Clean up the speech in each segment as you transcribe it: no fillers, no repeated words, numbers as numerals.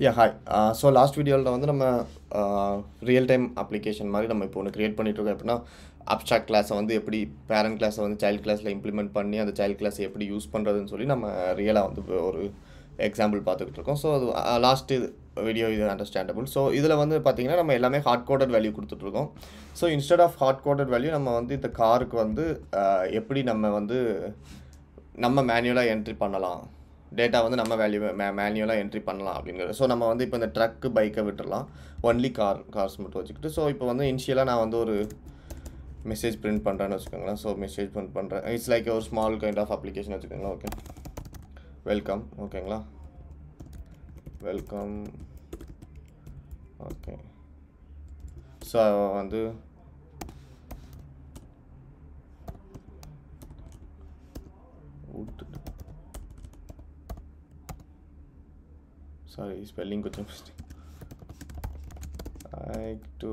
Yeah, hi. So last வீடியோவில் வந்து நம்ம ரியல் டைம் அப்ளிகேஷன் மாதிரி நம்ம இப்போ ஒன்று க்ரியேட் பண்ணிகிட்ருக்கோம். எப்படின்னா அப்ஸ்ட்ராக்ட் கிளாஸை வந்து எப்படி பேரண்ட் கிளாஸை வந்து சைல்டு கிளாஸில் இம்ப்ளிமெண்ட் பண்ணி அந்த சைல்டு கிளாஸை எப்படி யூஸ் பண்ணுறதுன்னு சொல்லி நம்ம ரியலாக வந்து ஒரு எக்ஸாம்பிள் பார்த்துக்கிட்டு இருக்கோம். ஸோ அது லாஸ்ட்டு வீடியோ இது அண்டர்ஸ்டாண்டபிள். ஸோ இதில் வந்து பார்த்திங்கன்னா நம்ம எல்லாமே ஹார்ட் கோடட் வேல்யூ கொடுத்துட்ருக்கோம். So instead of hard coded value நம்ம வந்து இந்த காருக்கு வந்து எப்படி நம்ம வந்து நம்ம மேனுவலாக என்ட்ரி பண்ணலாம், டேட்டா வந்து நம்ம மேனுவலாக என்ட்ரி பண்ணலாம் அப்படிங்கிறது. ஸோ நம்ம வந்து இப்போ இந்த ட்ரக்கு பைக்கை விட்டுடலாம், ஒன்லி கார்ஸ் மட்டும் வச்சுக்கிட்டு. ஸோ இப்போ வந்து இனிஷியலாக நான் வந்து ஒரு மெசேஜ் பிரிண்ட் பண்ணுறேன்னு வச்சுக்கோங்களேன். ஸோ மெசேஜ் பிரிண்ட் பண்ணுறேன். இட்ஸ் லைக் ஒரு ஸ்மால் கைண்ட் ஆஃப் அப்ளிகேஷன் வச்சுக்கோங்களேன். Okay, welcome. ஓகேங்களா, வெல்கம். ஓகே, ஸோ வந்து சாரி ஸ்பெல்லிங் கொஞ்சம் மிஸ்டேக். To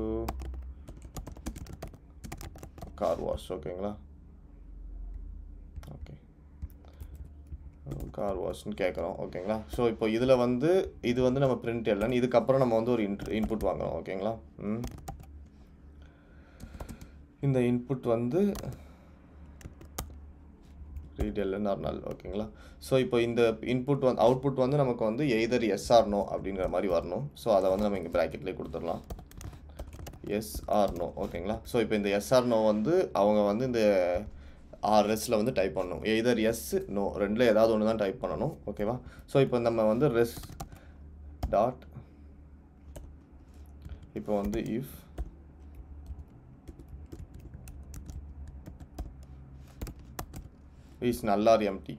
car wash. ஓகேங்களா, ஓகே, கார் வாஷ்னு கேட்குறோம். ஓகேங்களா, ஸோ இப்போ இதில் வந்து இது வந்து நம்ம பிரிண்ட் எல்லாம் இதுக்கப்புறம் நம்ம வந்து ஒரு இன்புட் வாங்குகிறோம். ஓகேங்களா, இந்த இன்புட் வந்து ரீடெல்னு ஒரு நாள். ஓகேங்களா, ஸோ இப்போ இந்த இன்புட் வந்து அவுட்புட் வந்து நமக்கு வந்து எய்தர் எஸ் ஆர் நோ அப்படிங்கிற மாதிரி வரணும். ஸோ அதை வந்து நம்ம இங்கே ப்ராக்கெட்லேயே கொடுத்துடலாம், எஸ் ஆர் நோ. ஓகேங்களா, ஸோ இப்போ இந்த எஸ் ஆர் நோ வந்து அவங்க வந்து இந்த ரெஸ்ட்டில் வந்து டைப் பண்ணணும். எய்தர் எஸ் நோ ரெண்டில் ஏதாவது ஒன்று தான் டைப் பண்ணணும். ஓகேவா, ஸோ இப்போ நம்ம வந்து ரெஸ் டாட் இப்போ வந்து if is null or empty,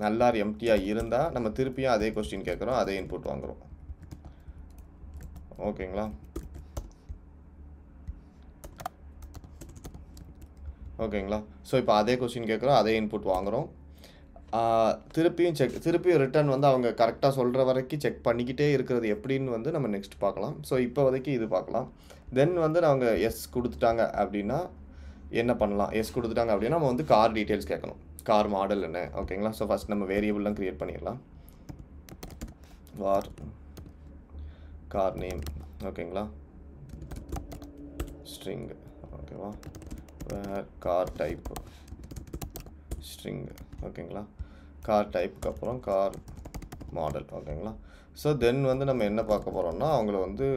null or எம்டியாக இருந்தால் நம்ம திருப்பியும் அதே கொஸ்டின் கேட்குறோம், அதே இன்புட் வாங்குகிறோம். ஓகேங்களா, ஓகேங்களா, ஸோ இப்போ அதே கொஸ்டின் கேட்குறோம், அதே இன்புட் வாங்குகிறோம். திருப்பியும் ரிட்டர்ன் வந்து அவங்க கரெக்டாக சொல்கிற வரைக்கும் செக் பண்ணிக்கிட்டே இருக்கிறது எப்படின்னு வந்து நம்ம நெக்ஸ்ட் பார்க்கலாம். ஸோ இப்போ வரைக்கும் இது பார்க்கலாம். தென் வந்து அவங்க எஸ் கொடுத்துட்டாங்க அப்படின்னா என்ன பண்ணலாம், எஸ் கொடுத்துட்டாங்க அப்படின்னா நம்ம வந்து கார் டீட்டெயில்ஸ் கேட்கணும், கார் மாடல் என்ன. ஓகேங்களா, ஸோ ஃபஸ்ட் நம்ம வேரியபிள்லாம் க்ரியேட் பண்ணிடலாம். வார் கார் நேம். ஓகேங்களா, ஸ்ட்ரிங். ஓகேவா, கார் டைப் ஸ்ட்ரிங். ஓகேங்களா, கார் டைப்புக்கு அப்புறம் கார் மாடல். ஓகேங்களா, ஸோ தென் வந்து நம்ம என்ன பார்க்க போகிறோம்னா அவங்கள வந்து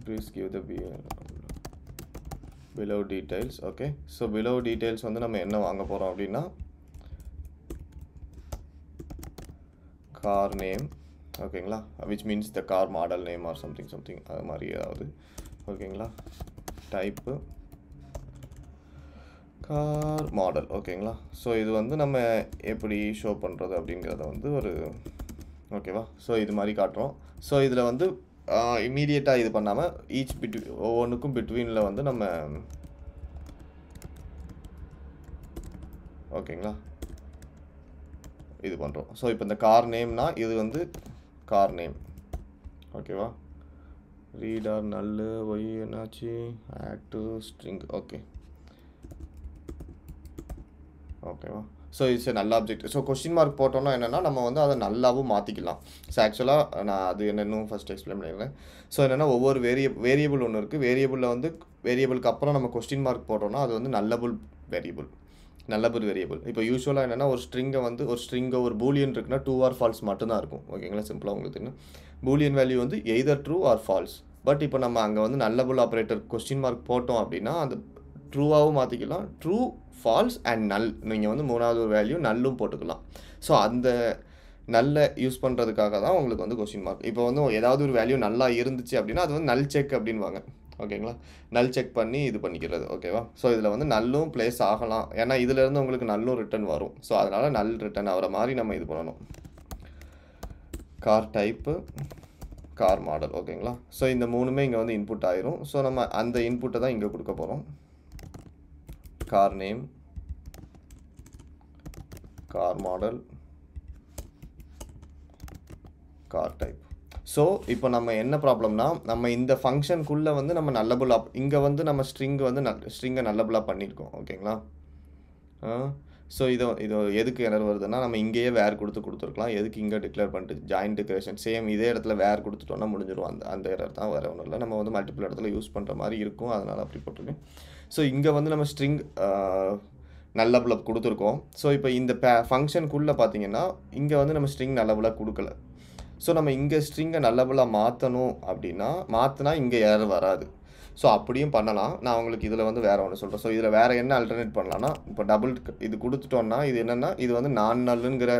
please give the below details. Okay, so below details வந்து நம்ம என்ன வாங்க போகிறோம் அப்படின்னா கார் நேம். ஓகேங்களா, which means the car model name or something அது மாதிரி ஏதாவது. ஓகேங்களா, டைப்பு கார் மாடல். ஓகேங்களா, ஸோ இது வந்து நம்ம எப்படி ஷோ பண்ணுறது அப்படிங்கிறத வந்து ஒரு ஓகேவா, ஸோ இது மாதிரி காட்டுறோம். ஸோ இதில் வந்து இமீடியட்டாக இது பண்ணாமல் ஒவ்வொன்றுக்கும் பிட்வீனில் வந்து நம்ம ஓகேங்களா இது பண்ணுறோம். ஸோ இப்போ இந்த கார் நேம்னா இது வந்து கார் நேம். ஓகேவா, ரீடர் நல்லு ஒய் என்னாச்சு ஆக்டு ஸ்ட்ரிங். ஓகே, ஓகேவா, ஸோ இட்ஸ் நல்ல ஆப்ஜெக்ட். ஸோ கொஸ்டின் மார்க் போட்டோம்னா என்னென்னா நம்ம வந்து அதை நல்லாவும் மாற்றிக்கலாம். ஸோ ஆக்சுவலாக நான் அது என்னென்னு ஃபஸ்ட் எக்ஸ்பிளைன் பண்ணிடுறேன். ஸோ என்னென்னா ஒவ்வொரு வேரியபிள் ஒன்று இருக்குது. வேரியபிளில் வந்து வேரியபிளுக்கு அப்புறம் நம்ம கொஸ்டின் மார்க் போட்டோம்னா அது வந்து நல்லபிள் வேரியபிள். இப்போ யூஸ்வலாக என்னென்னா ஒரு ஸ்ட்ரிங்கை ஒரு பூலியன் இருக்குன்னா ட்ரூ ஆர் ஃபால்ஸ் மட்டும்தான் இருக்கும். ஓகேங்களா, சிம்பிளாக உங்களுக்கு தெரியும். பூலியன் வேல்யூ வந்து either true or false. But இப்போ நம்ம அங்கே வந்து நல்லபிள் ஆப்ரேட்டர் கொஸ்டின் மார்க் போட்டோம் அப்படின்னா அந்த ட்ரூவாகவும் மாற்றிக்கலாம், ட்ரூ ஃபால்ஸ் அண்ட் நல். நீங்கள் வந்து மூணாவது ஒரு வேல்யூ நல்லும் போட்டுக்கலாம். ஸோ அந்த நல்ல யூஸ் பண்ணுறதுக்காக தான் உங்களுக்கு வந்து கொஸ்டின் மார்க். இப்போ வந்து ஏதாவது ஒரு வேல்யூ நல்லா இருந்துச்சு அப்படின்னா அது வந்து நல் செக் அப்படின்வாங்க. ஓகேங்களா, நல் செக் பண்ணி இது பண்ணிக்கிறது. ஓகேவா, ஸோ இதில் வந்து நல்லும் ப்ளேஸ் ஆகலாம், ஏன்னா இதிலேருந்து உங்களுக்கு நல்லும் ரிட்டர்ன் வரும். ஸோ அதனால் நல் ரிட்டர்ன் ஆகிற மாதிரி நம்ம இது பண்ணணும். Car type car model. ஓகேங்களா, ஸோ இந்த மூணுமே இங்கே வந்து இன்புட் ஆயிரும். ஸோ நம்ம அந்த இன்புட்டை தான் இங்கே கொடுக்க போகிறோம். Car name, car model, car type. So இப்போ நம்ம என்ன ப்ராப்ளம்னா நம்ம இந்த ஃபங்க்ஷனுக்குள்ளே வந்து நம்ம நல்லபுளாக இங்கே வந்து நம்ம ஸ்ட்ரிங்கை நல்லபுளாக பண்ணியிருக்கோம் ஓகேங்களா. ஸோ இது எதுக்கு எரர் வருதுன்னா நம்ம இங்கேயே வேர் கொடுத்துருக்கலாம். எதுக்கு இங்கே டிக்ளேர் பண்ணிட்டு ஜாயின்ட் டிக்ளரேஷன் சேம் இதே இடத்துல வேர் கொடுத்துட்டோம்னா முடிஞ்சிடும். அந்த எரர் தான், வேறு ஒன்றும் இல்லை. நம்ம வந்து மல்டிபிள் இடத்துல யூஸ் பண்ணுற மாதிரி இருக்கும், அதனால் அப்படி போட்டிருக்கேன். ஸோ இங்கே வந்து நம்ம ஸ்ட்ரிங் நல்லபுளாக கொடுத்துருக்கோம். ஸோ இப்போ இந்த ஃபங்க்ஷனுக்குள்ளே பார்த்தீங்கன்னா இங்கே வந்து நம்ம ஸ்ட்ரிங் நல்லபுளாக கொடுக்கல. ஸோ நம்ம இங்கே ஸ்ட்ரிங்கை நல்லபுளாக மாற்றணும் அப்படின்னா மாற்றினா இங்கே எரர் வராது. ஸோ அப்படியும் பண்ணலாம். நான் உங்களுக்கு இதில் வந்து வேறு ஒன்று சொல்கிறேன். ஸோ இதில் வேறு என்ன அல்டர்னேட் பண்ணலான்னா, இப்போ டபுள் இது கொடுத்துட்டோன்னா இது என்னென்னா இது வந்து நான் நல்லுங்கிற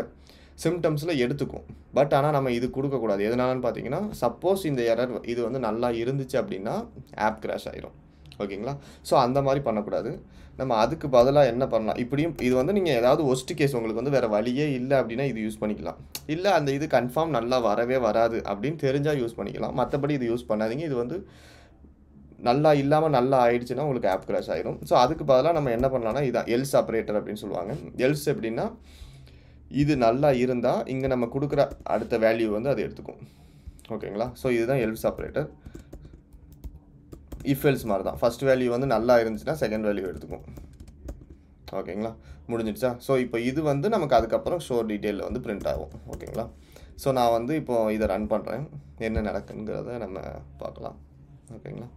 சிம்டம்ஸில் எடுத்துக்கும். பட் ஆனால் நம்ம இது கொடுக்கக்கூடாது. எதனாலன்னு பார்த்தீங்கன்னா சப்போஸ் இந்த எரர் இது வந்து நல்லா இருந்துச்சு அப்படின்னா ஆப் கிராஷ் ஆகிரும் ஓகேங்களா. ஸோ அந்த மாதிரி பண்ணக்கூடாது. நம்ம அதுக்கு பதிலாக என்ன பண்ணலாம், இப்படியும் இது வந்து நீங்கள் ஏதாவது ஒஸ்ட் கேஸ் உங்களுக்கு வந்து வேறு வழியே இல்லை அப்படின்னா இது யூஸ் பண்ணிக்கலாம். இல்லை அந்த இது கன்ஃபார்ம் நல்லா வரவே வராது அப்படின்னு தெரிஞ்சால் யூஸ் பண்ணிக்கலாம். மற்றபடி இது யூஸ் பண்ணாதீங்க. இது வந்து நல்லா இல்லாமல் நல்லா ஆயிடுச்சுன்னா உங்களுக்கு ஆப் கிராஷ் ஆயிரும். ஸோ அதுக்கு பதிலாக நம்ம என்ன பண்ணலாம்னா இதான் எல்ஸ் ஆப்ரேட்டர் அப்படின்னு சொல்லுவாங்க. எல்ஸ் எப்படின்னா இது நல்லா இருந்தால் இங்கே நம்ம கொடுக்குற அடுத்த வேல்யூ வந்து அது எடுத்துக்கும் ஓகேங்களா. ஸோ இதுதான் எல்ஸ் ஆப்ரேட்டர். இஃப் எல்ஸ் மாதிரி தான், ஃபஸ்ட் வேல்யூ வந்து நல்லா இருந்துச்சுன்னா செகண்ட் வேல்யூ எடுத்துக்கும் ஓகேங்களா. முடிஞ்சிடுச்சா. ஸோ இப்போ இது வந்து நமக்கு அதுக்கப்புறம் ஷோ டீட்டெயிலில் வந்து பிரிண்ட் ஆகும் ஓகேங்களா. ஸோ நான் வந்து இப்போது இதை ரன் பண்ணுறேன், என்ன நடக்குங்கிறத நம்ம பார்க்கலாம் ஓகேங்களா.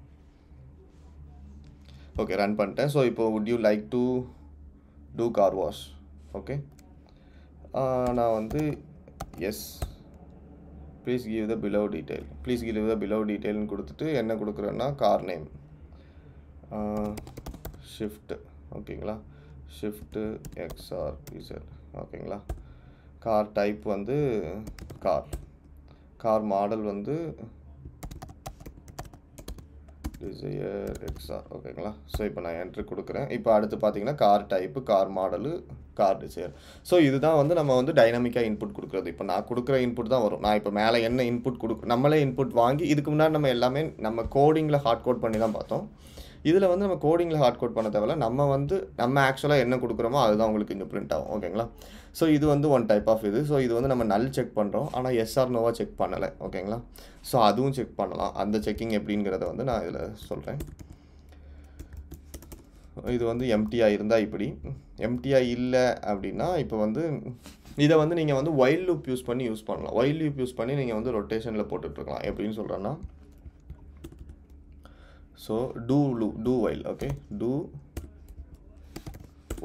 ஓகே ரன் பண்ணிட்டேன். ஸோ இப்போ would you like to do car wash okay. நான் வந்து yes please give the below detail டீட்டெயில்னு கொடுத்துட்டு என்ன கொடுக்குறேன்னா கார் நேம் ஷிஃப்ட் ஓகேங்களா. ஷிஃப்ட்டு எக்ஸ்ஆர் இசட் ஓகேங்களா. கார் டைப் வந்து கார் மாடல் வந்து டிசையர் எக்ஸ்ஆர் ஓகேங்களா. ஸோ இப்போ நான் என்ட்ரி கொடுக்குறேன். இப்போ அடுத்து பார்த்தீங்கன்னா car type, car model, car Dzire. So இதுதான் வந்து நம்ம வந்து டைனாமிக்காக இன்புட் கொடுக்குறது. இப்போ நான் கொடுக்குற இன்புட் தான் வரும். நான் இப்போ மேலே என்ன இன்புட் நம்மளே இன்புட் வாங்கி இதுக்கு முன்னாடி நம்ம எல்லாமே நம்ம கோடிங்கில் ஹார்ட் கோட் பண்ணி தான் பார்த்தோம். இதில் வந்து நம்ம கோடிங்கில் ஹார்ட் கோட் பண்ண தேவையில்ல. நம்ம ஆக்சுவலாக என்ன கொடுக்குறோமோ அதுதான் உங்களுக்கு இங்கே பிரிண்ட் ஆகும் ஓகேங்களா. ஸோ இது வந்து ஒன் டைப் ஆஃப் இது. ஸோ இது வந்து நம்ம நல் செக் பண்ணுறோம், ஆனால் எஸ்ஆர் நோவாக செக் பண்ணலை ஓகேங்களா. ஸோ அதுவும் செக் பண்ணலாம். அந்த செக்கிங் எப்படிங்கிறத வந்து நான் இதில் சொல்கிறேன். இது வந்து எம்டியாக இருந்தால் இப்படி, எம்டியாக இல்லை அப்படின்னா இப்போ வந்து இதை வந்து நீங்கள் வந்து ஒயில் லூப் யூஸ் பண்ணலாம். ஒயில் லூப் யூஸ் பண்ணி நீங்கள் வந்து ரொட்டேஷனில் போட்டுட்ருக்கலாம். எப்படின்னு சொல்கிறேன்னா so do while okay, do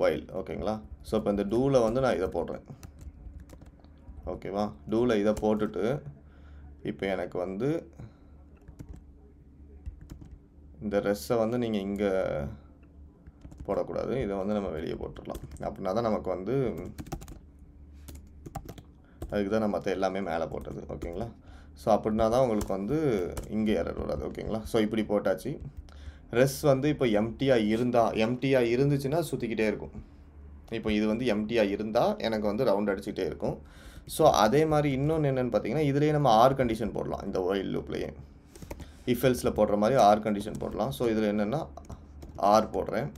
while ஓகேங்களா. ஸோ இப்போ இந்த டூவில் வந்து நான் இதை போடுறேன் ஓகேவா. டூவில் இதை போட்டுட்டு இப்போ எனக்கு வந்து இந்த ரெஸ்ஸை வந்து நீங்கள் இங்கே போடக்கூடாது, இதை வந்து நம்ம வெளியே போட்டுடலாம். அப்படின்னா தான் நமக்கு வந்து அதுக்கு தான் நம்ம மற்ற எல்லாமே மேலே போட்டது ஓகேங்களா. ஸோ அப்படின்னா தான் உங்களுக்கு வந்து இங்கே எரர் வராது ஓகேங்களா. ஸோ இப்படி போட்டாச்சு. ரெஸ் வந்து இப்போ எம்டியாக இருந்துச்சுன்னா சுற்றிக்கிட்டே இருக்கும். இப்போ இது வந்து எம்டியாக இருந்தால் எனக்கு வந்து ரவுண்ட் அடிச்சுக்கிட்டே இருக்கும். ஸோ அதே மாதிரி இன்னொன்று என்னென்னு பார்த்தீங்கன்னா இதுலேயே நம்ம ஆர் கண்டிஷன் போடலாம். இந்த ஒயில் லூப்லேயே இஃபெல்ஸில் போடுற மாதிரி ஆர் கண்டிஷன் போடலாம். ஸோ இதில் என்னென்னா ஆர் போடுறேன்,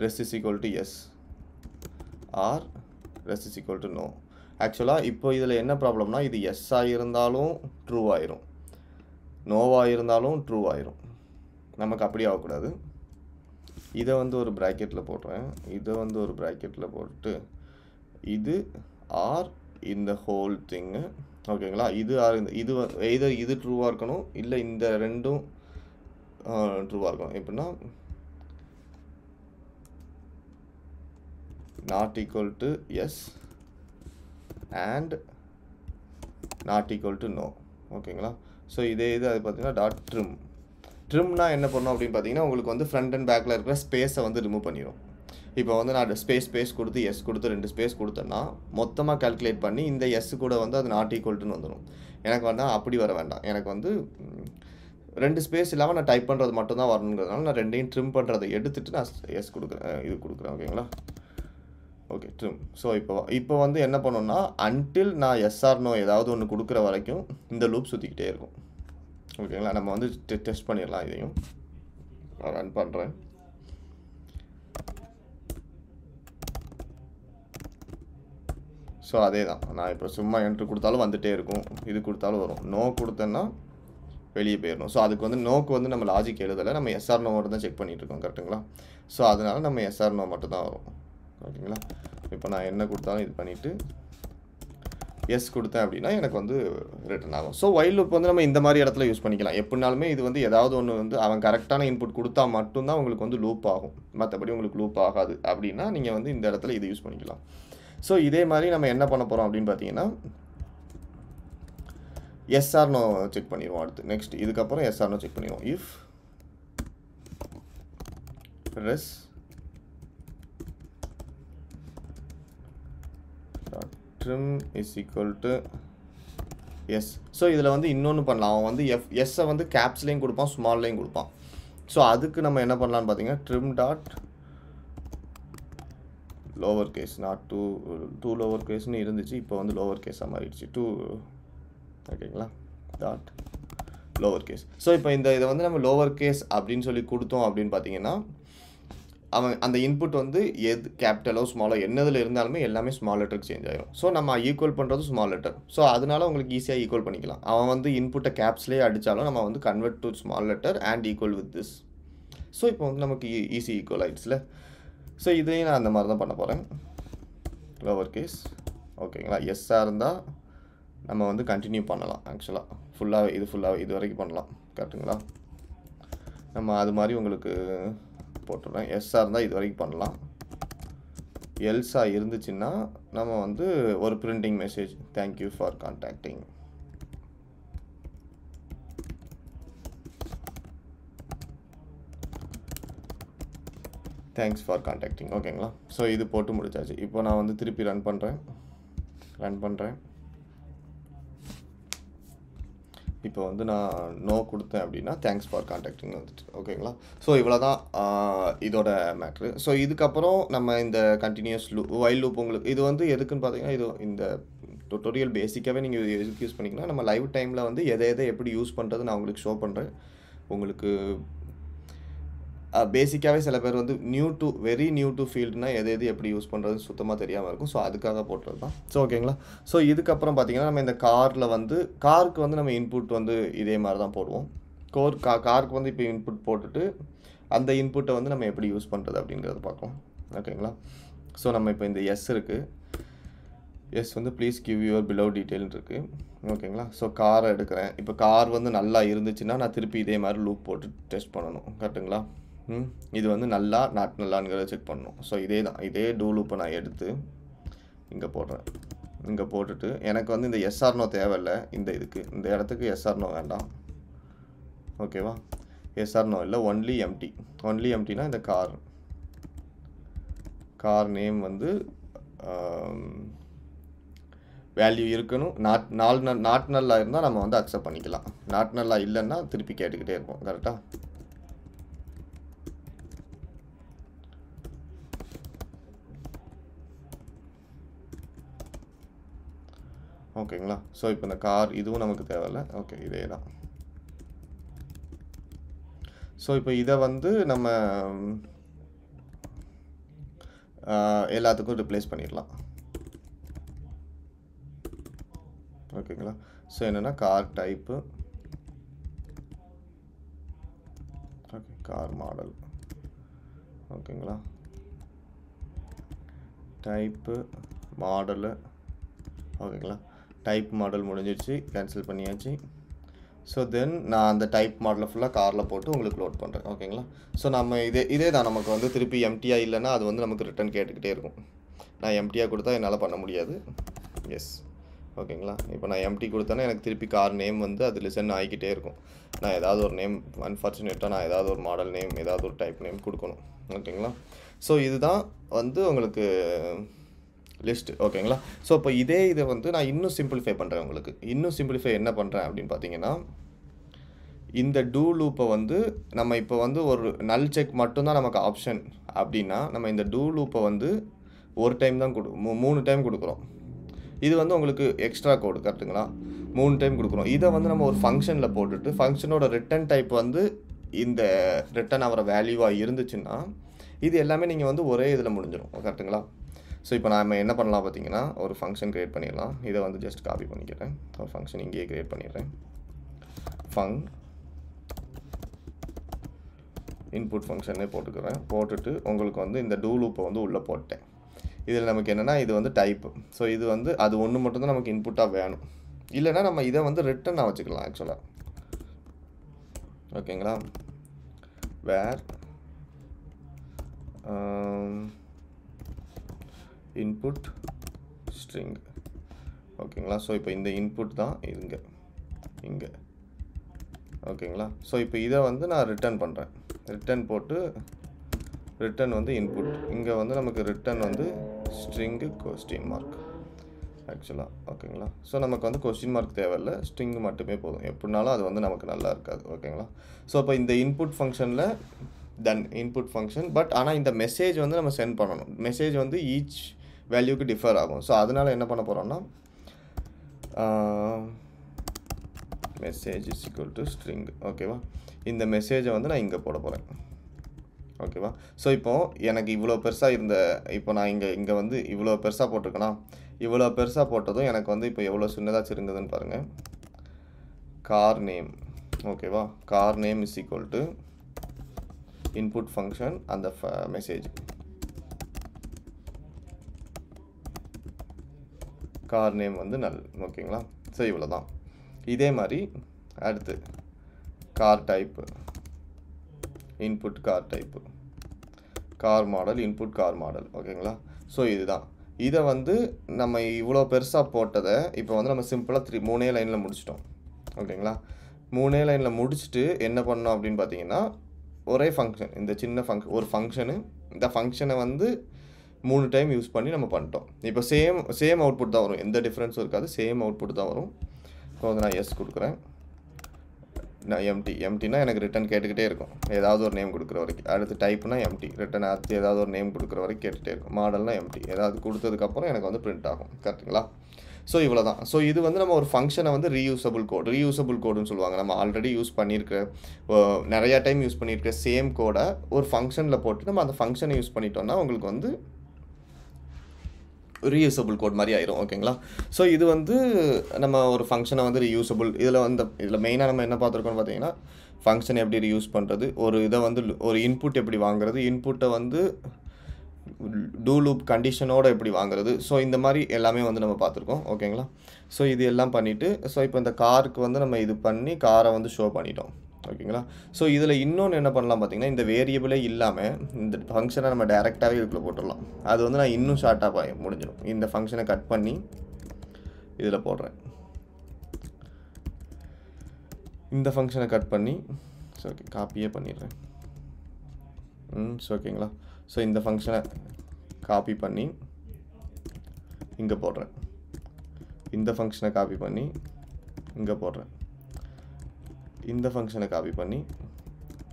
res is equal to yes, or res is equal to no. ஆக்சுவலாக இப்போ இதில் என்ன ப்ராப்ளம்னா இது எஸ்ஸாக இருந்தாலும் ட்ரூ ஆயிரும், நோவாக இருந்தாலும் ட்ரூ ஆயிரும். நமக்கு அப்படி ஆகக்கூடாது. இதை வந்து ஒரு ப்ராக்கெட்டில் போடுறேன், இதை வந்து ஒரு ப்ராக்கெட்டில் போட்டு இது ஆர் இந்த ஹோல் திங்கு ஓகேங்களா. இது ஆர் இது எய்தர் இது ட்ரூவாக இருக்கணும், இல்லை இந்த ரெண்டும் ட்ரூவாக இருக்கணும். எப்படின்னா not equal to yes and not equal to no ஓகேங்களா. ஸோ இதே இது அது பார்த்தீங்கன்னா டாட் ட்ரிம்னா என்ன பண்ணணும் அப்படின்னு பார்த்தீங்கன்னா உங்களுக்கு வந்து ஃப்ரண்ட் அண்ட் பேக்கில் இருக்கிற ஸ்பேஸை வந்து ரிமூவ் பண்ணிடும். இப்போ வந்து நான் ஸ்பேஸ் கொடுத்து எஸ் கொடுத்து 2 ஸ்பேஸ் கொடுத்தேன்னா மொத்தமாக கால்குலேட் பண்ணி இந்த எஸ் கூட வந்து அது நாட் ஈக்குவல்ட்டுன்னு வந்துடும். எனக்கு வந்து அப்படி வர வேண்டாம். எனக்கு வந்து 2 ஸ்பேஸ் இல்லாமல் நான் டைப் பண்ணுறது மட்டும் தான் வரணுங்கிறதுனால நான் ரெண்டையும் ட்ரிம் பண்ணுறதை எடுத்துகிட்டு நான் எஸ் கொடுக்குறேன் ஓகேங்களா. Okay trim. ஸோ இப்போ வந்து என்ன பண்ணணும்னா அன்டில் நான் எஸ்ஆர் நோ ஏதாவது ஒன்று கொடுக்குற வரைக்கும் இந்த லூப் சுற்றிக்கிட்டே இருக்கும் ஓகேங்களா. நம்ம வந்து டெஸ்ட் பண்ணிடலாம். இதையும் நான் ரன் பண்ணுறேன். ஸோ அதே தான், நான் இப்போ சும்மா என்ட்ரு கொடுத்தாலும் வந்துகிட்டே இருக்கும், இது கொடுத்தாலும் வரும். நோ கொடுத்தேன்னா வெளியே போயிடணும். ஸோ அதுக்கு வந்து நோக்கு வந்து நம்ம லாஜிக் எழுதலை, நம்ம எஸ்ஆர் நோ மட்டும் தான் செக் பண்ணிகிட்ருக்கோம், கரெக்டுங்களா? ஸோ அதனால் நம்ம எஸ்ஆர் நோ மட்டும் தான் வரும், ஓகேங்களா? இப்போ நான் என்ன கொடுத்தாலும் இது பண்ணிவிட்டு எஸ் கொடுத்தேன் அப்படின்னா எனக்கு வந்து ரிட்டர்ன் ஆகும். ஸோ வைல் லூப் வந்து நம்ம இந்த மாதிரி இடத்துல யூஸ் பண்ணிக்கலாம். எப்படினாலுமே இது வந்து ஏதாவது ஒன்று வந்து அவன் கரெக்டான இன்புட் கொடுத்தா மட்டும்தான் உங்களுக்கு வந்து லூப் ஆகும், மற்றபடி உங்களுக்கு லூப் ஆகாது. அப்படின்னா நீங்கள் வந்து இந்த இடத்துல இது யூஸ் பண்ணிக்கலாம். ஸோ இதே மாதிரி நம்ம என்ன பண்ண போகிறோம் அப்படின்னு பார்த்தீங்கன்னா எஸ்ஆர் நோ செக் பண்ணிடுவோம். அடுத்து நெக்ஸ்ட் இதுக்கப்புறம் எஸ்ஆர் நோ செக் பண்ணிடுவோம். If res trim is equal to yes. So இதில் வந்து இன்னொன்று பண்ணலாம், அவன் வந்து எஸ்ஸை வந்து கேப்ஸ்லேயும் கொடுப்பான், ஸ்மால்லையும் கொடுப்பான். ஸோ அதுக்கு நம்ம என்ன பண்ணலான்னு பார்த்தீங்கன்னா trim dot lower case, not to lower கேஸ்னு இருந்துச்சு, இப்போ வந்து லோவர் கேஸாக மாறிடுச்சு, ஓகேங்களா, டாட் லோவர் கேஸ். ஸோ இப்போ இதை வந்து நம்ம லோவர் கேஸ் அப்படின்னு சொல்லி கொடுத்தோம் அப்படின்னு பார்த்தீங்கன்னா அவன் அந்த இன்புட் வந்து எது கேபிட்டலோ ஸ்மாலோ என்னதில் இருந்தாலுமே எல்லாமே ஸ்மால் லெட்டருக்கு சேஞ்ச் ஆகிடும். ஸோ நம்ம ஈக்குவல் பண்ணுறது ஸ்மால் லெட்டர். ஸோ அதனால உங்களுக்கு ஈஸியாக ஈக்குவல் பண்ணிக்கலாம். அவன் வந்து இன்புட்டை கேப்ஸ்லேயே அடித்தாலும் நம்ம வந்து convert to small letter and equal with this. So இப்போ வந்து நமக்கு ஈஸி ஈக்குவல் ஆகிடுச்சுல. ஸோ இதையும் நான் அந்த மாதிரி தான் பண்ண போகிறேன், லோவர் கேஸ், ஓகேங்களா. எஸ்ஸாக இருந்தால் நம்ம வந்து கண்டினியூ பண்ணலாம், ஆக்சுவலாக ஃபுல்லாக இது வரைக்கும் பண்ணலாம், கரெக்டுங்களா. நம்ம அது மாதிரி உங்களுக்கு போட்டுறேன். எஸ்ஸாக இருந்தால் இது வரைக்கும் பண்ணலாம். எல்ஸாக இருந்துச்சுன்னா நம்ம வந்து ஒரு printing message, thank you for contacting, thanks for contacting, ஓகேங்களா. ஸோ இது போட்டு முடிச்சாச்சு. இப்போ நான் வந்து திருப்பி ரன் பண்ணுறேன். இப்போ வந்து நான் நோ கொடுத்தேன் அப்படின்னா தேங்க்ஸ் ஃபார் கான்டாக்டிங் வந்துட்டு, ஓகேங்களா. ஸோ இவ்வளோ தான் இதோட மேட்ரு. ஸோ இதுக்கப்புறம் நம்ம இந்த கண்டினியூஸ் வைல் லூப் உங்களுக்கு இது வந்து எதுக்குன்னு பார்த்தீங்கன்னா இது இந்த டுட்டோரியல் பேசிக்காகவே நீங்கள் எதுக்கு யூஸ் பண்ணிக்கலாம். நம்ம லைவ் டைமில் வந்து எதை எப்படி யூஸ் பண்ணுறது நான் உங்களுக்கு ஷோ பண்ணுறேன். உங்களுக்கு பேசிக்காகவே சில பேர் வந்து வெரி நியூ டு ஃபீல்டுனா எது எப்படி யூஸ் பண்ணுறது சுத்தமாக தெரியாமல் இருக்கும். ஸோ அதுக்காக போட்டுறது தான். ஸோ ஓகேங்களா. ஸோ இதுக்கப்புறம் பார்த்தீங்கன்னா நம்ம இந்த காருக்கு வந்து நம்ம இன்புட் வந்து இதே மாதிரி தான் போடுவோம். காருக்கு வந்து இப்போ இன்புட் போட்டுட்டு அந்த இன்புட்டை வந்து நம்ம எப்படி யூஸ் பண்ணுறது அப்படிங்கிறத பார்க்கலாம், ஓகேங்களா. ஸோ நம்ம இப்போ இந்த எஸ் இருக்குது, எஸ் வந்து ப்ளீஸ் கிவ் யுவர் பிலோ டீட்டெயில்னு இருக்குது, ஓகேங்களா. ஸோ காரை எடுக்கிறேன். இப்போ கார் வந்து நல்லா இருந்துச்சுன்னா நான் திருப்பி இதே மாதிரி லூப் போட்டு டெஸ்ட் பண்ணணும், கரெக்டுங்களா. இது வந்து நல்லா நாட் நல்லாங்கிறத செக் பண்ணணும். ஸோ இதே டூ லூப்பை நான் எடுத்து இங்கே போடுறேன். இங்கே போட்டுட்டு எனக்கு வந்து இந்த எஸ்ஆர்னோ தேவையில்லை, இந்த இடத்துக்கு எஸ்ஆர்னோ வேண்டாம், ஓகேவா. எஸ்ஆர்னோ இல்லை, ஒன்லி எம்டினா இந்த கார் நேம் வந்து வேல்யூ இருக்கணும். நாட் நல்லா இருந்தால் நம்ம வந்து அக்செப்ட் பண்ணிக்கலாம், நாட் நல்லா இல்லைன்னா திருப்பி கேட்டுக்கிட்டே இருப்போம், கரெக்டாக. ஓகேங்களா. ஸோ இப்போ இந்த கார் இதுவும் நமக்கு தேவையில்லை, ஓகே, இதே தான். ஸோ இப்போ இதை வந்து நம்ம எல்லாத்துக்கும் ரிப்ளேஸ் பண்ணிடலாம், ஓகேங்களா. ஸோ என்னென்னா car type, okay, car model, ஓகேங்களா, டைப்பு மாடலு, ஓகேங்களா. டைப் மாடல் முடிஞ்சிடுச்சு, கேன்சல் பண்ணியாச்சு. ஸோ தென் நான் அந்த டைப் மாடலை ஃபுல்லாக காரில் போட்டு உங்களுக்கு லோட் பண்ணுறேன், ஓகேங்களா. ஸோ நம்ம இதே தான் நமக்கு வந்து திருப்பி எம்டியாக இல்லைன்னா அது வந்து நமக்கு ரிட்டர்ன் கேட்டுக்கிட்டே இருக்கும். நான் எம்டியாக கொடுத்தா என்னால் பண்ண முடியாது, எஸ், ஓகேங்களா. இப்போ நான் எம்டி கொடுத்தேன்னா எனக்கு திருப்பி கார் நேம் வந்து அது லிசன் ஆகிக்கிட்டே இருக்கும். நான் ஏதாவது ஒரு நேம், அன்ஃபார்ச்சுனேட்டாக நான் ஏதாவது ஒரு மாடல் நேம், ஏதாவது ஒரு டைப் நேம் கொடுக்கணும், ஓகேங்களா. ஸோ இதுதான் வந்து உங்களுக்கு லிஸ்ட்டு, ஓகேங்களா. ஸோ இப்போ இதை வந்து நான் இன்னும் சிம்பிளிஃபை பண்ணுறேன் உங்களுக்கு. என்ன பண்ணுறேன் அப்படின்னு பார்த்தீங்கன்னா இந்த டூ லூப்பை வந்து நம்ம இப்போ வந்து ஒரு நல் செக் மட்டும்தான் நமக்கு ஆப்ஷன் அப்படின்னா நம்ம இந்த டூ லூப்பை வந்து ஒரு டைம் தான் 3 டைம் கொடுக்குறோம். இது வந்து உங்களுக்கு எக்ஸ்ட்ரா கோடு, கரெக்டுங்களா. 3 டைம் கொடுக்குறோம். இதை வந்து நம்ம ஒரு ஃபங்க்ஷனில் போட்டுட்டு ஃபங்க்ஷனோட ரிட்டன் டைப் வந்து இந்த ரிட்டன் ஆகிற வேல்யூவாக இருந்துச்சுன்னா இது எல்லாமே நீங்கள் வந்து ஒரே இதில் முடிஞ்சிடும், கரெக்டுங்களா. ஸோ இப்போ நம்ம என்ன பண்ணலாம் பார்த்தீங்கன்னா ஒரு ஃபங்க்ஷன் க்ரியேட் பண்ணிடலாம். இதை வந்து ஜஸ்ட் காப்பி பண்ணிக்கிறேன். ஒரு ஃபங்க்ஷன் இங்கேயே க்ரியேட் பண்ணிடுறேன். இன்புட் ஃபங்க்ஷனே போட்டுக்கிறேன். போட்டுட்டு உங்களுக்கு வந்து இந்த டூ லூப்பை வந்து உள்ளே போட்டேன். இதில் நமக்கு என்னென்னா இது வந்து டைப்பு. ஸோ இது வந்து அது ஒன்று மட்டும்தான் நமக்கு இன்புட்டாக வேணும். இல்லைன்னா நம்ம இதை வந்து ரிட்டர்னாக வச்சுக்கலாம் ஆக்சுவலாக. ஓகேங்களா? வேர் இன்புட் ஸ்ட்ரிங். ஓகேங்களா? ஸோ இப்போ இந்த இன்புட் தான் இங்கே. ஓகேங்களா? ஸோ இப்போ இதை வந்து நான் ரிட்டர்ன் பண்ணுறேன். ரிட்டர்ன் போட்டு ரிட்டர்ன் வந்து இன்புட். இங்கே வந்து நமக்கு ரிட்டர்ன் வந்து ஸ்ட்ரிங்கு கொஸ்டின் மார்க் ஆக்சுவலாக. ஓகேங்களா? ஸோ நமக்கு வந்து கொஸ்டின் மார்க் தேவையில்லை, ஸ்ட்ரிங் மட்டுமே போதும். எப்படினாலும் அது வந்து நமக்கு நல்லா இருக்காது. ஓகேங்களா? ஸோ இப்போ இந்த இன்புட் ஃபங்க்ஷனில் தென் இன்புட் ஃபங்க்ஷன். பட் ஆனால் இந்த மெசேஜ் வந்து நம்ம சென்ட் பண்ணணும். மெசேஜ் வந்து ஈச் வேல்யூக்கு டிஃபர் ஆகும். ஸோ அதனால் என்ன பண்ண போகிறோம்னா message is equal to string. ஓகேவா? இந்த மெசேஜை வந்து நான் இங்கே போட போகிறேன். ஓகேவா? ஸோ இப்போது எனக்கு இவ்வளோ பெருசாக இருந்த இப்போ நான் இங்கே வந்து இவ்வளோ பெருசாக போட்டிருக்கேன்னா, இவ்வளோ பெருசாக போட்டதும் எனக்கு வந்து இப்போ எவ்வளோ சின்னதாக சுருங்குதுன்னு பாருங்கள். Car name. ஓகேவா? Car name is equal to input function அந்த மெசேஜ். கார் நேம் வந்து நல். ஓகேங்களா? ஸோ இவ்வளோ தான். இதே மாதிரி அடுத்து car type input car type, car model input car model. ஓகேங்களா? ஸோ இதுதான். இதை வந்து நம்ம இவ்வளோ பெருசாக போட்டதை இப்போ வந்து நம்ம சிம்பிளாக 3 லைனில் முடிச்சிட்டோம். ஓகேங்களா? 3 லைனில் முடிச்சுட்டு என்ன பண்ணோம் அப்படின்னு பார்த்தீங்கன்னா ஒரே ஃபங்க்ஷன், இந்த சின்ன ஒரு ஃபங்க்ஷனு, இந்த ஃபங்க்ஷனை வந்து 3 டைம் யூஸ் பண்ணி நம்ம பண்ணிட்டோம். இப்போ சேம் அவுட்புட் தான் வரும், எந்த டிஃப்ரென்ஸும் இருக்காது, சேம் அவுட்புட் தான் வரும். இப்போ வந்து நான் எஸ் கொடுக்குறேன். நான் எம்டினா எனக்கு ரிட்டன் கேட்டுக்கிட்டே இருக்கும், ஏதாவது ஒரு நேம் கொடுக்குற வரைக்கும். அடுத்து டைப்னா எம்டி, ரிட்டன் அடுத்து ஏதாவது ஒரு நேம் கொடுக்குற வரைக்கும் கேட்டுகிட்டே இருக்கும். மாடல்னா எம்டி, ஏதாவது கொடுத்ததுக்கப்புறம் எனக்கு வந்து பிரிண்ட் ஆகும். கரெக்டுங்களா? ஸோ இவ்வளோ தான். ஸோ இது வந்து நம்ம ஒரு ஃபங்க்ஷனை வந்து ரீயூசபிள் கோடுன்னு சொல்லுவாங்க. நம்ம ஆல்ரெடி யூஸ் பண்ணியிருக்க நிறையா டைம் யூஸ் பண்ணியிருக்க சேம் கோடை ஒரு ஃபங்க்ஷனில் போட்டு நம்ம அந்த ஃபங்க்ஷனை யூஸ் பண்ணிட்டோம்னா உங்களுக்கு வந்து ரீயூசபிள் கோட் மாதிரி ஆயிரும். ஓகேங்களா? ஸோ இது வந்து நம்ம ஒரு ஃபங்க்ஷனை வந்து ரீயூசபிள். இதில் மெயினாக நம்ம என்ன பார்த்துருக்கோம்னு பார்த்தீங்கன்னா ஃபங்க்ஷன் எப்படி ரீயூஸ் பண்ணுறது, ஒரு இதை வந்து ஒரு இன்புட் எப்படி வாங்குறது, இன்புட்டை வந்து டூ லூப் கண்டிஷனோடு எப்படி வாங்குறது. ஸோ இந்த மாதிரி எல்லாமே வந்து நம்ம பார்த்துருக்கோம். ஓகேங்களா? ஸோ இது எல்லாம் பண்ணிவிட்டு ஸோ இப்போ இந்த காருக்கு வந்து நம்ம இது பண்ணி காரை வந்து ஷோ பண்ணிட்டோம். ஓகேங்களா? ஸோ இதில் இன்னொன்று என்ன பண்ணலாம் பார்த்தீங்கன்னா, இந்த வேரியபிளே இல்லாமல் இந்த ஃபங்க்ஷனை நம்ம டேரெக்டாகவே இதுக்குள்ளே போட்டுடலாம். அது வந்து நான் இன்னும் ஷார்ட்டாக முடிஞ்சிடும். இந்த ஃபங்க்ஷனை கட் பண்ணி இதில் போடுறேன். இந்த ஃபங்க்ஷனை கட் பண்ணி ஸோ ஓகே காப்பியே பண்ணிடுறேன். ஸோ ஓகேங்களா? ஸோ இந்த ஃபங்க்ஷனை காப்பி பண்ணி இங்கே போடுறேன். இந்த ஃபங்க்ஷனை காப்பி பண்ணி இங்கே போடுறேன். இந்த ஃபங்க்ஷனை காப்பி பண்ணி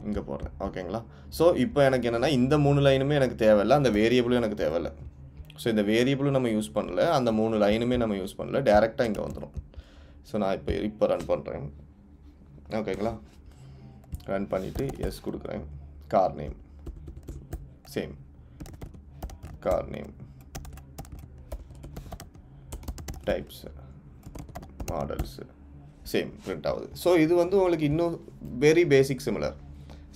இங்கே போடுறேன். ஓகேங்களா? ஸோ இப்போ எனக்கு என்னென்னா இந்த 3 லைனுமே எனக்கு தேவையில்லை, அந்த வேரியபிளும் எனக்கு தேவையில்லை. ஸோ இந்த வேரியபிளும் நம்ம யூஸ் பண்ணல, அந்த 3 லைனுமே நம்ம யூஸ் பண்ணல, டேரெக்டாக இங்கே வந்துடும். ஸோ நான் இப்போ ரன் பண்ணுறேன். ஓகேங்களா? ரன் பண்ணிவிட்டு எஸ் கொடுக்குறேன். Car name same, car name types models same print ஆகுது. ஸோ இது வந்து உங்களுக்கு இன்னும் வெரி பேசிக்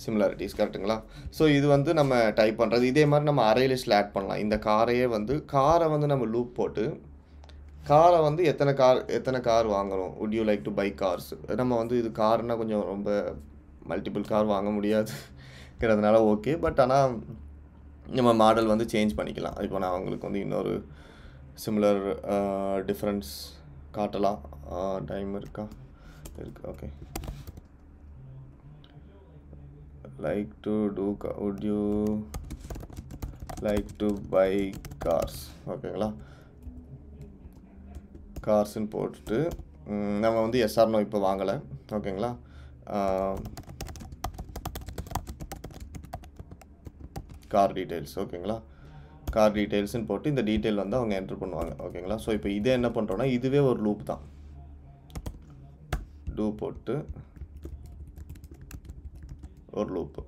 சிமிலாரிட்டிஸ். கரெக்டுங்களா? ஸோ இது வந்து நம்ம டைப் பண்ணுறது. இதே மாதிரி நம்ம அரே லிஸ்ட்டில் ஆட் பண்ணலாம். இந்த காரை வந்து நம்ம லூப் போட்டு காரை வந்து எத்தனை கார் வாங்குகிறோம், would you like to buy cars. நம்ம வந்து இது கார்னால் கொஞ்சம் ரொம்ப மல்டிபிள் கார் வாங்க முடியாதுங்கிறதுனால ஓகே. பட் ஆனால் நம்ம மாடல் வந்து சேஞ்ச் பண்ணிக்கலாம். இப்போ நான் உங்களுக்கு வந்து இன்னொரு சிமிலர் டிஃப்ரென்ஸ் காட்டலாம். டைம் இருக்கு. Okay. would you like to buy cars. ஓகேங்களா? கார்ஸ்ன்னு போட்டுட்டு நம்ம வந்து எஸ்ஆர்னோ இப்போ வாங்கலை. ஓகேங்களா? Car details. ஓகேங்களா? கார் டீட்டெயில்ஸ்ன்னு போட்டு இந்த டீட்டெயில் வந்து அவங்க என்ட்ரு பண்ணுவாங்க. ஓகேங்களா? ஸோ இப்போ இதே என்ன பண்ணுறோன்னா இதுவே ஒரு லூப் தான். டூ போட்டு ஒரு லூப்பு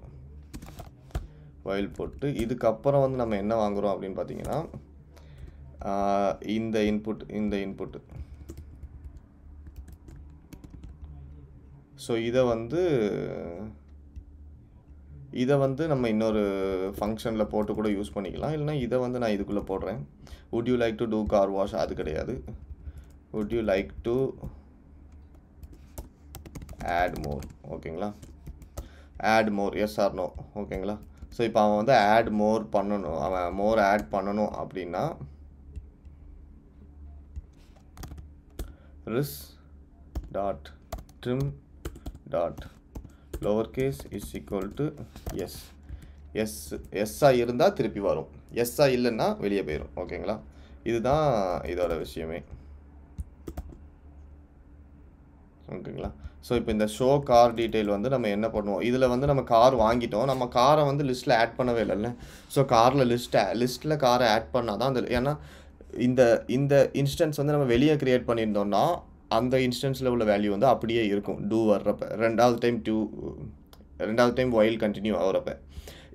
வைல் போட்டு இதுக்கப்புறம் வந்து நம்ம என்ன வாங்குகிறோம் அப்படின்னு பார்த்தீங்கன்னா இந்த இன்புட் ஸோ இதை வந்து நம்ம இன்னொரு ஃபங்க்ஷனில் போட்டு கூட யூஸ் பண்ணிக்கலாம். இல்லைனா இதை வந்து நான் இதுக்குள்ளே போடுறேன். would you like to do car wash, அது கிடையாது. would you like to add more, ஓகேங்களா? add more, yes or no, ஓகேங்களா? ஸோ இப்போ அவன் வந்து add more பண்ணணும், அவன் more add பண்ணணும் அப்படின்னா ris dot trim dot lowercase is equal to yes. எஸ்ஸா இருந்தால் திருப்பி வரும், எஸ்ஸா இல்லைன்னா வெளியே போயிடும், ஓகேங்களா? இதுதான் இதோட விஷயமே, ஓகேங்களா? ஸோ இப்போ இந்த ஷோ கார் டீட்டெயில் வந்து நம்ம என்ன பண்ணுவோம், இதில் வந்து நம்ம கார் வாங்கிட்டோம், நம்ம காரை வந்து லிஸ்ட்டில் ஆட் பண்ணவே இல்லைல்ல. ஸோ காரில் லிஸ்ட்டில் காரை ஆட் பண்ணால் தான் அந்த, ஏன்னா இந்த இன்ஸ்டன்ஸ் வந்து நம்ம வெளியே க்ரியேட் பண்ணியிருந்தோம்னா அந்த இன்ஸ்டன்ஸில் உள்ள வேல்யூ வந்து அப்படியே இருக்கும் டூ வர்றப்ப, ரெண்டாவது டைம் ஒயில் கண்டினியூ ஆகிறப்ப.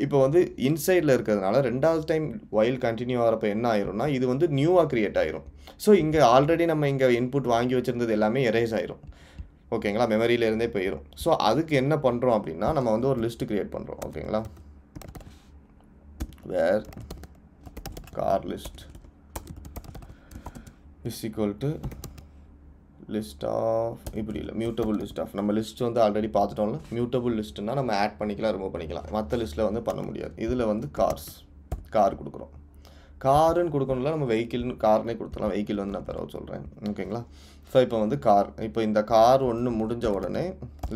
இப்போ வந்து இன்சைடில் இருக்கிறதுனால ரெண்டாவது டைம் ஒயில் கண்டினியூ ஆகிறப்ப என்ன ஆயிரும்னா இது வந்து நியூவாக க்ரியேட் ஆயிரும். ஸோ இங்கே ஆல்ரெடி நம்ம இங்கே இன்புட் வாங்கி வச்சுருந்தது எல்லாமே எரேஸ் ஆயிரும், ஓகேங்களா? மெமரியிலேருந்தே போயிடும். ஸோ அதுக்கு என்ன பண்ணுறோம் அப்படின்னா நம்ம வந்து ஒரு லிஸ்ட்டு க்ரியேட் பண்ணுறோம், ஓகேங்களா? Where car list is equal to list of, இப்படி இல்லை, மியூட்டபுள் லிஸ்ட் ஆஃப். நம்ம லிஸ்ட் வந்து ஆல்ரெடி பார்த்துட்டோம்ல, மியூட்டபுள் லிஸ்ட்டுனா நம்ம ஆட் பண்ணிக்கலாம், ரிமூவ் பண்ணிக்கலாம், மற்ற லிஸ்ட்டில் வந்து பண்ண முடியாது. இதில் வந்து கார் கொடுக்குறோம். காருன்னு கொடுக்கணும்ல, நம்ம வெஹிக்கிள்னு கார்னே கொடுத்துலாம், வெஹிக்கிள் வந்து நான் பிறகு சொல்கிறேன், ஓகேங்களா? ஸோ இப்போ வந்து கார், இப்போ இந்த கார் ஒன்று முடிஞ்ச உடனே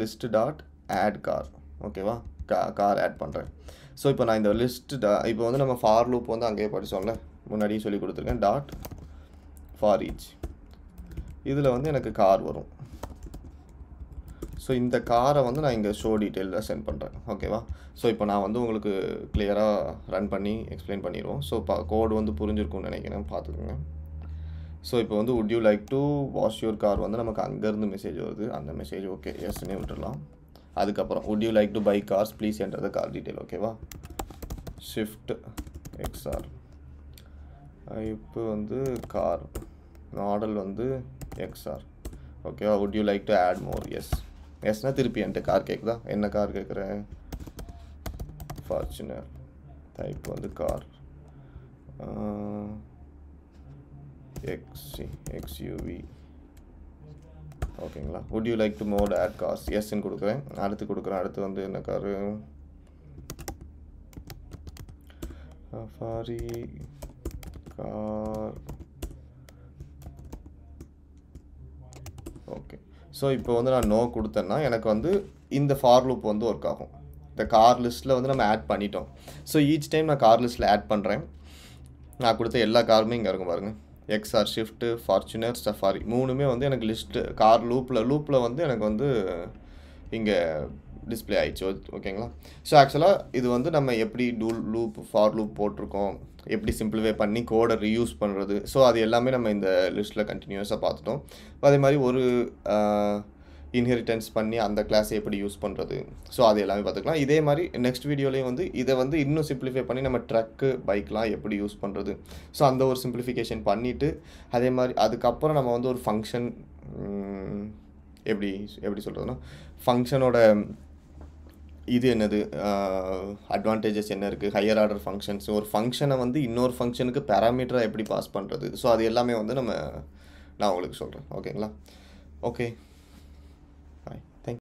லிஸ்ட் டாட் ஆட் கார், ஓகேவா? கார் ஆட் பண்ணுறேன். ஸோ இப்போ நான் இந்த இப்போ வந்து நம்ம ஃபார் லூப் வந்து அங்கேயே படித்தோம்ல, முன்னாடியே சொல்லி கொடுத்துருக்கேன், டாட் ஃபார் ஈச். இதில் வந்து எனக்கு கார் வரும். ஸோ இந்த காரை வந்து நான் இங்கே ஷோ டீட்டெயிலில் சென்ட் பண்ணுறேன், ஓகேவா? ஸோ இப்போ நான் வந்து உங்களுக்கு கிளியராக ரன் பண்ணி எக்ஸ்பிளைன் பண்ணிடுவோம். ஸோ கோடு வந்து புரிஞ்சிருக்கும்னு நினைக்கிறேன், பார்த்துக்கோங்க. ஸோ இப்போ வந்து would you like to wash your car வந்து நமக்கு அங்கேருந்து மெசேஜ் வருது, அந்த மெசேஜ் ஓகே எஸ்ன்னு விட்டுடலாம். அதுக்கப்புறம் would you like to buy cars, please enter the car detail, ஓகேவா? Shift XR. இப்போ வந்து கார் மாடல் வந்து XR, ஓகேவா? would you like to add more, எஸ்னா திருப்பி என்கிட்ட கார் கேட்குதா, என்ன கார் கேட்குறேன்? ஃபார்ச்சுனர். டைப் வந்து கார் XUV, ஓகேங்களா? would you like to mode add cars, எஸ்ன்னு கொடுக்குறேன். அடுத்து வந்து என்ன car? Safari car, okay. So இப்போ வந்து நான் நோ கொடுத்தேன்னா எனக்கு வந்து இந்த ஃபார் லூப் வந்து ஒர்க் ஆகும். இந்த கார் லிஸ்ட்டில் வந்து நம்ம ஆட் பண்ணிட்டோம். ஸோ ஈச் டைம் நான் கார் லிஸ்ட்டில் ஆட் பண்ணுறேன், நான் கொடுத்த எல்லா காருமே இங்கே இருக்கும் பாருங்கள். XR, ஷிஃப்ட்டு, ஃபார்ச்சுனர், சஃபாரி மூணுமே வந்து எனக்கு லிஸ்ட்டு கார் லூப்பில் வந்து எனக்கு வந்து இங்கே டிஸ்பிளே ஆயிடுச்சு, ஓகேங்களா? ஸோ ஆக்சுவலாக இது வந்து நம்ம எப்படி ஃபார் லூப் போட்டிருக்கோம், எப்படி சிம்பிளிஃபை பண்ணி கோடை ரீயூஸ் பண்ணுறது, ஸோ அது எல்லாமே நம்ம இந்த லிஸ்ட்டில் கண்டினியூஸாக பார்த்துட்டோம். அதே மாதிரி ஒரு இன்ஹெரிட்டன்ஸ் பண்ணி அந்த கிளாஸை எப்படி யூஸ் பண்ணுறது, ஸோ அது எல்லாமே பார்த்துக்கலாம். இதே மாதிரி நெக்ஸ்ட் வீடியோலேயும் வந்து இதை வந்து இன்னும் சிம்பிளிஃபை பண்ணி நம்ம ட்ரக்கு, பைக்லாம் எப்படி யூஸ் பண்ணுறது, ஸோ அந்த ஒரு சிம்பிளிஃபிகேஷன் பண்ணிவிட்டு அதே மாதிரி அதுக்கப்புறம் நம்ம வந்து ஒரு ஃபங்க்ஷன் எப்படி சொல்கிறதுனா ஃபங்க்ஷனோட இது என்னது, அட்வான்டேஜஸ் என்ன இருக்குது, ஹையர் ஆர்டர் ஃபங்க்ஷன்ஸ், ஒரு ஃபங்க்ஷனை வந்து இன்னொரு ஃபங்க்ஷனுக்கு பேராமீட்டராக எப்படி பாஸ் பண்ணுறது, ஸோ அது எல்லாமே வந்து நான் உங்களுக்கு சொல்கிறேன், ஓகேங்களா? ஓகே.